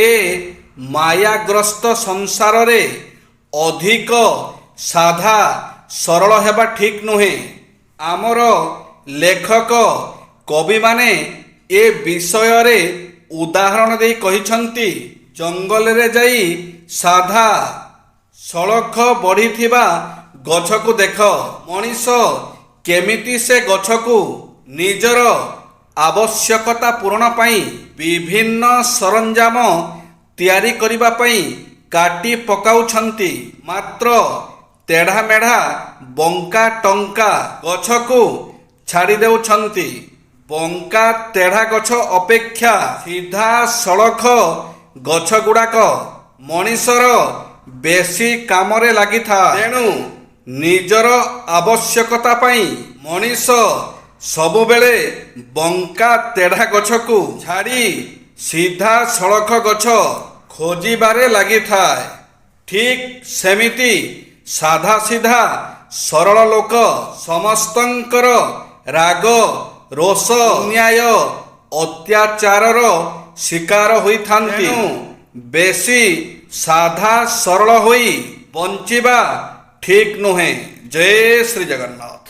ଏ ମାୟାଗ୍ରସ୍ତ ସଂସାରରେ ଅଧିକ ସାଧା ସରଳ ହେବା ଠିକ୍ ନୁହେଁ। ଆମର ଲେଖକ କବିମାନେ ଏ ବିଷୟରେ ଉଦାହରଣ ଦେଇ କହିଛନ୍ତି। ଜଙ୍ଗଲରେ ଯାଇ ସାଧା ସଳଖ ବଢ଼ିଥିବା ଗଛକୁ ଦେଖ। ମଣିଷ କେମିତି ସେ ଗଛକୁ ନିଜର ଆବଶ୍ୟକତା ପୂରଣ ପାଇଁ ବିଭିନ୍ନ ସରଞ୍ଜାମ ତିଆରି କରିବା ପାଇଁ କାଟି ପକାଉଛନ୍ତି। ମାତ୍ର ତେଢ଼ା ମେଢ଼ା ବଙ୍କା ଟଙ୍କା ଗଛକୁ ଛାଡ଼ି ଦେଉଛନ୍ତି। ବଙ୍କା ତେଢ଼ା ଗଛ ଅପେକ୍ଷା ସିଧା ସଳଖ ଗଛ ଗୁଡ଼ାକ ମଣିଷର ବେଶୀ କାମରେ ଲାଗିଥାଏ। ତେଣୁ ନିଜର ଆବଶ୍ୟକତା ପାଇଁ ମଣିଷ ସବୁବେଳେ ବଙ୍କା ତେଢ଼ା ଗଛକୁ ଛାଡ଼ି ସିଧା ସଳଖ ଗଛ ଖୋଜିବାରେ ଲାଗିଥାଏ। ଠିକ୍ ସେମିତି ସାଧା ସିଧା ସରଳ ଲୋକ ସମସ୍ତଙ୍କର ରାଗ ରୋଷ ଅନ୍ୟାୟ ଅତ୍ୟାଚାରର ଶିକାର ହୋଇଥାନ୍ତି। ତେଣୁ ବେଶୀ ସାଧା ସରଳ ହୋଇ ବଞ୍ଚିବା ଠିକ୍ ନୁହେଁ। ଜୟ ଶ୍ରୀ ଜଗନ୍ନାଥ।